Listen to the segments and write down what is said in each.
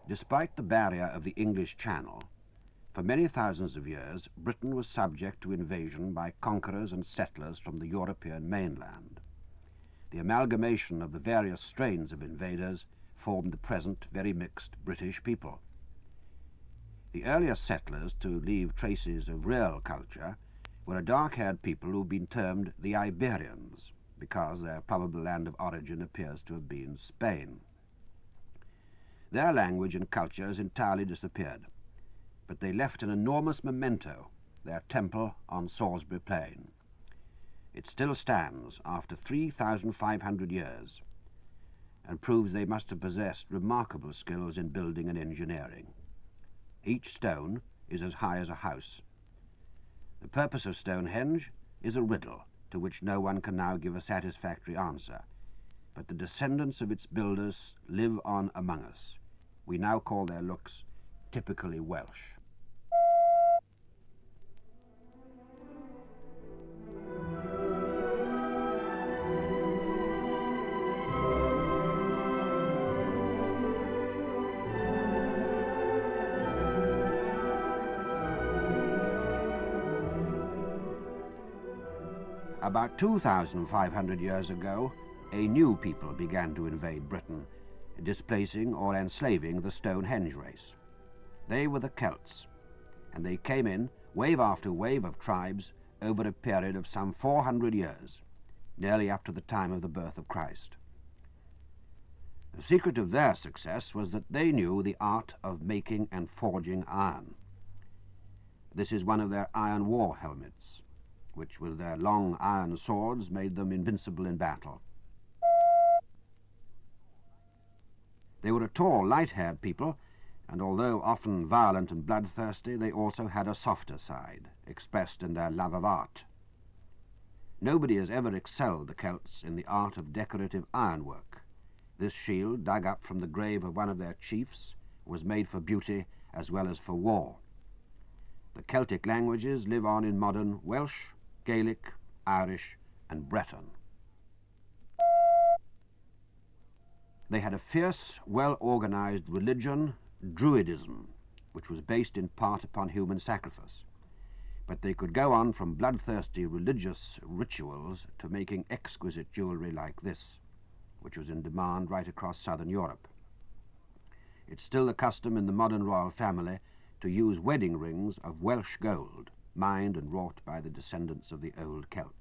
Despite the barrier of the English Channel, for many thousands of years Britain was subject to invasion by conquerors and settlers from the European mainland. The amalgamation of the various strains of invaders formed the present very mixed British people. The earliest settlers to leave traces of real culture were a dark-haired people who've been termed the Iberians, because their probable land of origin appears to have been Spain. Their language and culture has entirely disappeared, but they left an enormous memento, their temple on Salisbury Plain. It still stands after 3,500 years and proves they must have possessed remarkable skills in building and engineering. Each stone is as high as a house. The purpose of Stonehenge is a riddle to which no one can now give a satisfactory answer, but the descendants of its builders live on among us. We now call their looks typically Welsh. About 2,500 years ago, a new people began to invade Britain, displacing or enslaving the Stonehenge race. They were the Celts, and they came in wave after wave of tribes over a period of some 400 years, nearly up to the time of the birth of Christ. The secret of their success was that they knew the art of making and forging iron. This is one of their iron war helmets, which with their long iron swords made them invincible in battle. They were a tall, light-haired people, and although often violent and bloodthirsty, they also had a softer side, expressed in their love of art. Nobody has ever excelled the Celts in the art of decorative ironwork. This shield, dug up from the grave of one of their chiefs, was made for beauty as well as for war. The Celtic languages live on in modern Welsh, Gaelic, Irish, and Breton. They had a fierce, well-organized religion, Druidism, which was based in part upon human sacrifice. But they could go on from bloodthirsty religious rituals to making exquisite jewelry like this, which was in demand right across southern Europe. It's still the custom in the modern royal family to use wedding rings of Welsh gold, mined and wrought by the descendants of the old Celts.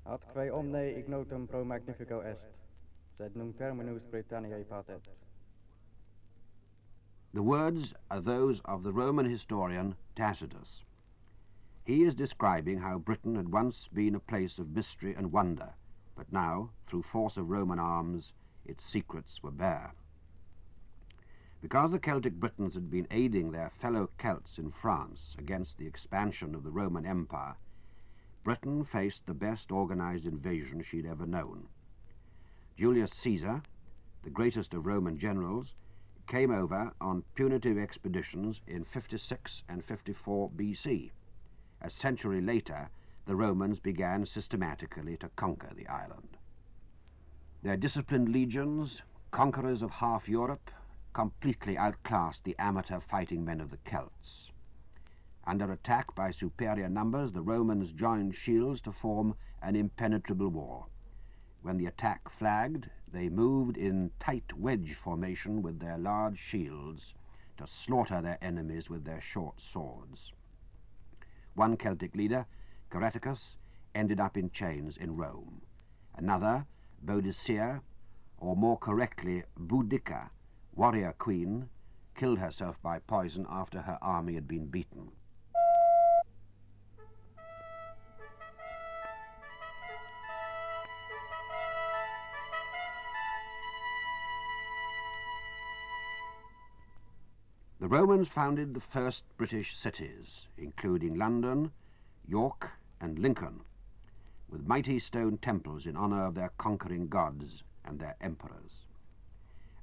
Atque omne ignotum pro magnifico est, sed nunc terminus Britanniae patet. The words are those of the Roman historian Tacitus. He is describing how Britain had once been a place of mystery and wonder, but now, through force of Roman arms, its secrets were bare. Because the Celtic Britons had been aiding their fellow Celts in France against the expansion of the Roman Empire, Britain faced the best organized invasion she'd ever known. Julius Caesar, the greatest of Roman generals, came over on punitive expeditions in 56 and 54 BC. A century later, the Romans began systematically to conquer the island. Their disciplined legions, conquerors of half Europe, completely outclassed the amateur fighting men of the Celts. Under attack by superior numbers, the Romans joined shields to form an impenetrable wall. When the attack flagged, they moved in tight wedge formation with their large shields to slaughter their enemies with their short swords. One Celtic leader, Caratacus, ended up in chains in Rome. Another, Boadicea, or more correctly Boudica, warrior queen, killed herself by poison after her army had been beaten. The Romans founded the first British cities, including London, York, and Lincoln, with mighty stone temples in honor of their conquering gods and their emperors.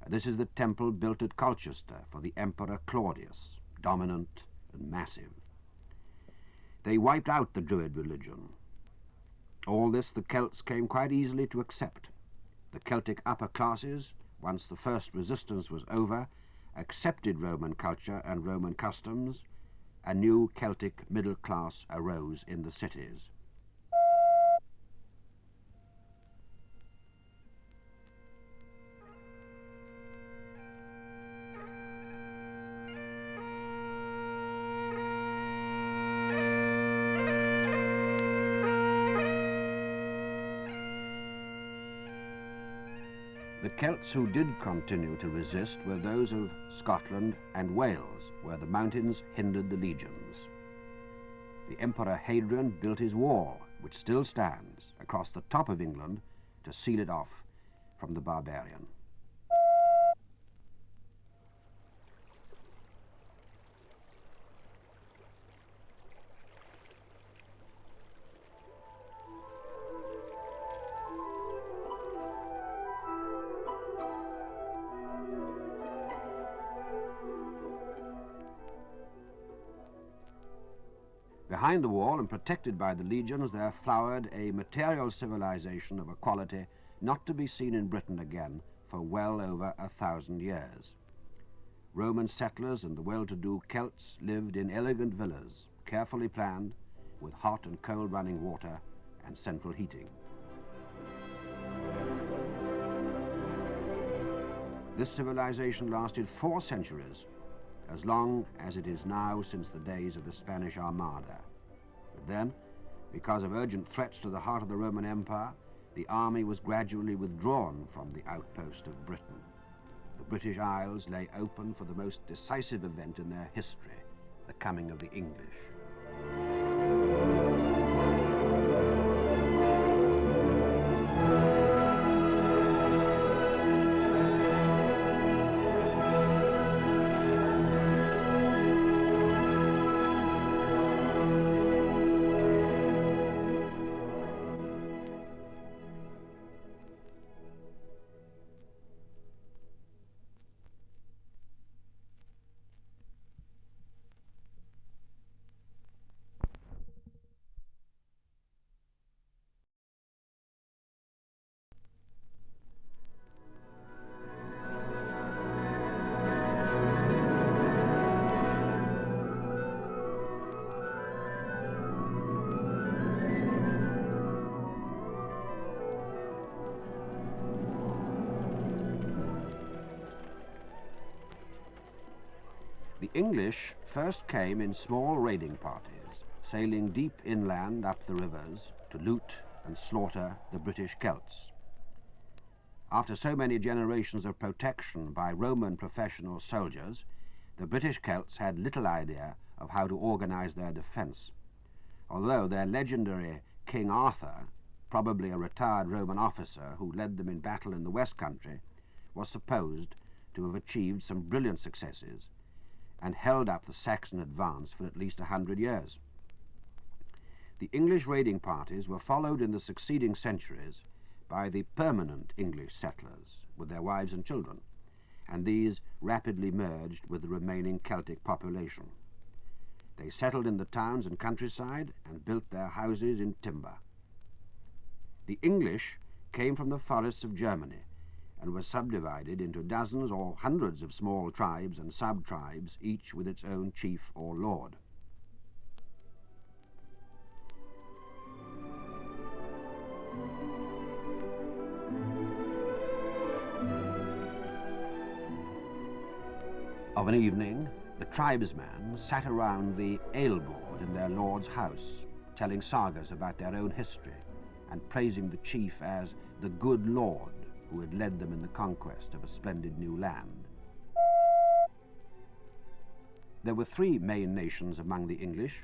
This is the temple built at Colchester for the Emperor Claudius, dominant and massive. They wiped out the Druid religion. All this the Celts came quite easily to accept. The Celtic upper classes, once the first resistance was over, accepted Roman culture and Roman customs. A new Celtic middle class arose in the cities. The Celts who did continue to resist were those of Scotland and Wales, where the mountains hindered the legions. The Emperor Hadrian built his wall, which still stands, across the top of England to seal it off from the barbarian. Behind the wall and protected by the legions there flowered a material civilization of a quality not to be seen in Britain again for well over 1,000 years. Roman settlers and the well-to-do Celts lived in elegant villas, carefully planned, with hot and cold running water and central heating. This civilization lasted 4 centuries, as long as it is now since the days of the Spanish Armada. But then, because of urgent threats to the heart of the Roman Empire, the army was gradually withdrawn from the outpost of Britain. The British Isles lay open for the most decisive event in their history, the coming of the English. The English first came in small raiding parties, sailing deep inland up the rivers to loot and slaughter the British Celts. After so many generations of protection by Roman professional soldiers, the British Celts had little idea of how to organize their defense, although their legendary King Arthur, probably a retired Roman officer who led them in battle in the West Country, was supposed to have achieved some brilliant successes and held up the Saxon advance for at least 100 years. The English raiding parties were followed in the succeeding centuries by the permanent English settlers with their wives and children, and these rapidly merged with the remaining Celtic population. They settled in the towns and countryside and built their houses in timber. The English came from the forests of Germany and were subdivided into dozens or hundreds of small tribes and sub-tribes, each with its own chief or lord. Of an evening, the tribesmen sat around the ale-board in their lord's house, telling sagas about their own history and praising the chief as the good lord who had led them in the conquest of a splendid new land. There were 3 main nations among the English: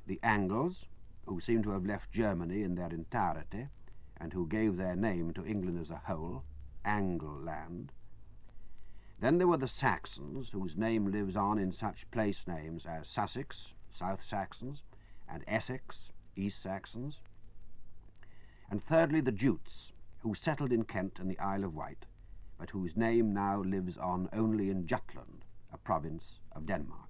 the Angles, who seem to have left Germany in their entirety and who gave their name to England as a whole, Angle land; Then there were the Saxons, whose name lives on in such place names as Sussex, South Saxons, and Essex, East Saxons. And thirdly, the Jutes, who settled in Kent and the Isle of Wight, but whose name now lives on only in Jutland, a province of Denmark.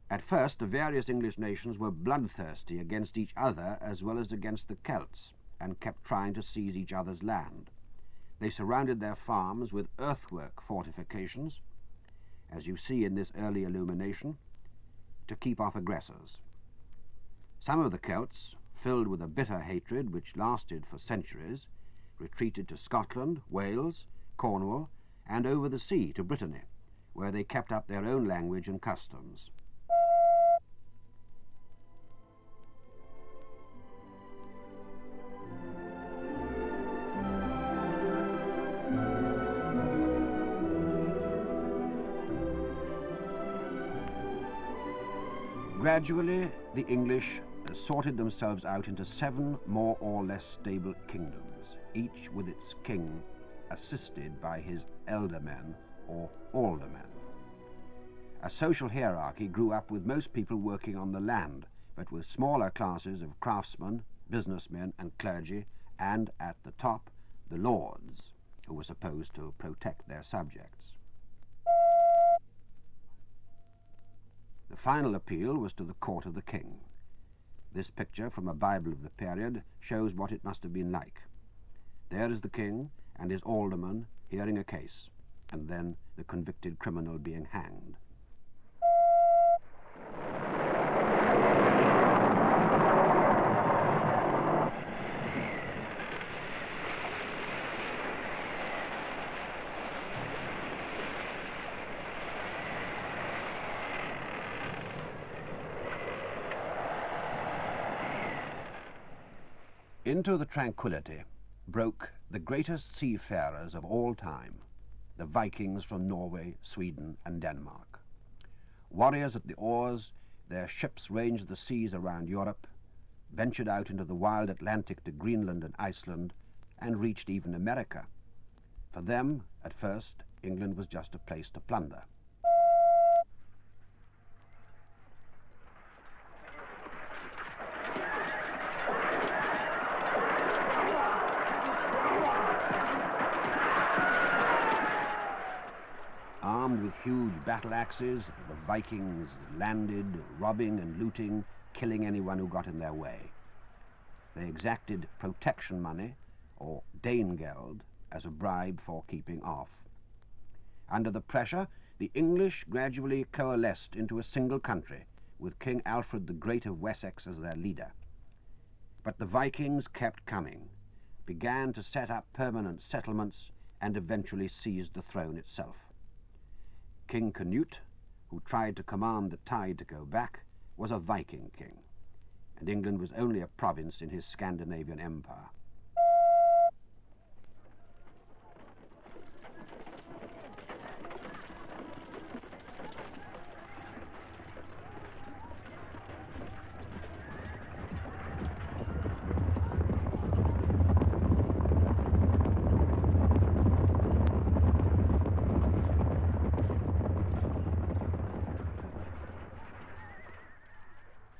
At first, the various English nations were bloodthirsty against each other as well as against the Celts, and kept trying to seize each other's land. They surrounded their farms with earthwork fortifications, as you see in this early illumination, to keep off aggressors. Some of the Celts, filled with a bitter hatred which lasted for centuries, retreated to Scotland, Wales, Cornwall, and over the sea to Brittany, where they kept up their own language and customs. Gradually, the English sorted themselves out into 7 more or less stable kingdoms, each with its king assisted by his eldermen or aldermen. A social hierarchy grew up with most people working on the land, but with smaller classes of craftsmen, businessmen, and clergy, and at the top, the lords, who were supposed to protect their subjects. The final appeal was to the court of the king. This picture from a Bible of the period shows what it must have been like. There is the king and his alderman hearing a case, and then the convicted criminal being hanged. Into the tranquility broke the greatest seafarers of all time, the Vikings from Norway, Sweden, and Denmark. Warriors at the oars, their ships ranged the seas around Europe, ventured out into the wild Atlantic to Greenland and Iceland, and reached even America. For them, at first, England was just a place to plunder. Armed with huge battle axes, the Vikings landed, robbing and looting, killing anyone who got in their way. They exacted protection money, or Danegeld, as a bribe for keeping off. Under the pressure, the English gradually coalesced into a single country, with King Alfred the Great of Wessex as their leader. But the Vikings kept coming, began to set up permanent settlements, and eventually seized the throne itself. King Canute, who tried to command the tide to go back, was a Viking king, and England was only a province in his Scandinavian empire.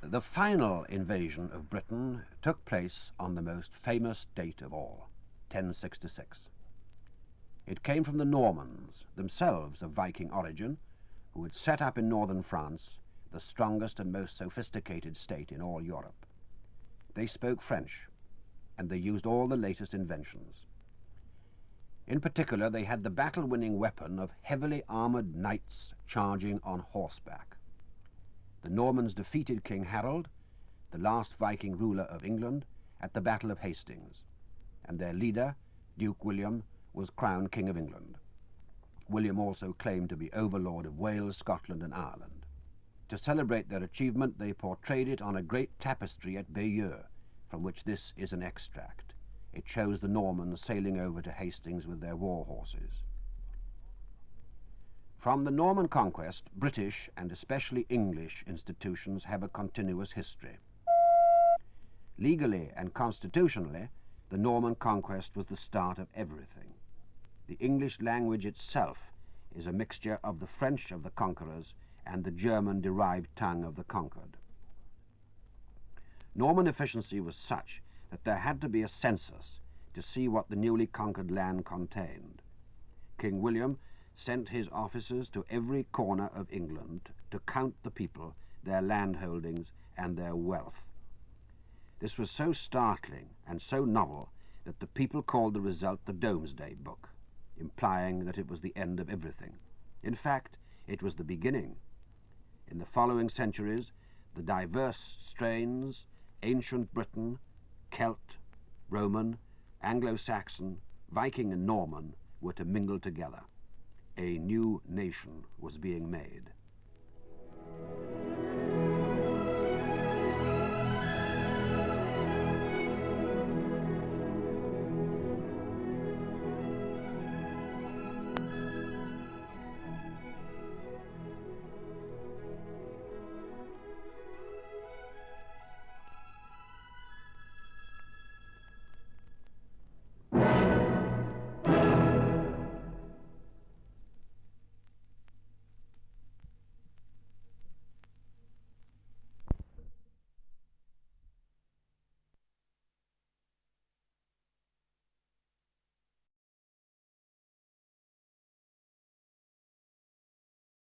The final invasion of Britain took place on the most famous date of all, 1066. It came from the Normans, themselves of Viking origin, who had set up in northern France the strongest and most sophisticated state in all Europe. They spoke French, and they used all the latest inventions. In particular, they had the battle-winning weapon of heavily armored knights charging on horseback. The Normans defeated King Harold, the last Viking ruler of England, at the Battle of Hastings, and their leader, Duke William, was crowned King of England. William also claimed to be overlord of Wales, Scotland, and Ireland. To celebrate their achievement, they portrayed it on a great tapestry at Bayeux, from which this is an extract. It shows the Normans sailing over to Hastings with their war horses. From the Norman conquest, British and especially English institutions have a continuous history. Legally and constitutionally, the Norman conquest was the start of everything. The English language itself is a mixture of the French of the conquerors and the German-derived tongue of the conquered. Norman efficiency was such that there had to be a census to see what the newly conquered land contained. King William sent his officers to every corner of England to count the people, their landholdings, and their wealth. This was so startling and so novel that the people called the result the Domesday Book, implying that it was the end of everything. In fact, it was the beginning. In the following centuries, the diverse strains, ancient Briton, Celt, Roman, Anglo-Saxon, Viking and Norman, were to mingle together. A new nation was being made.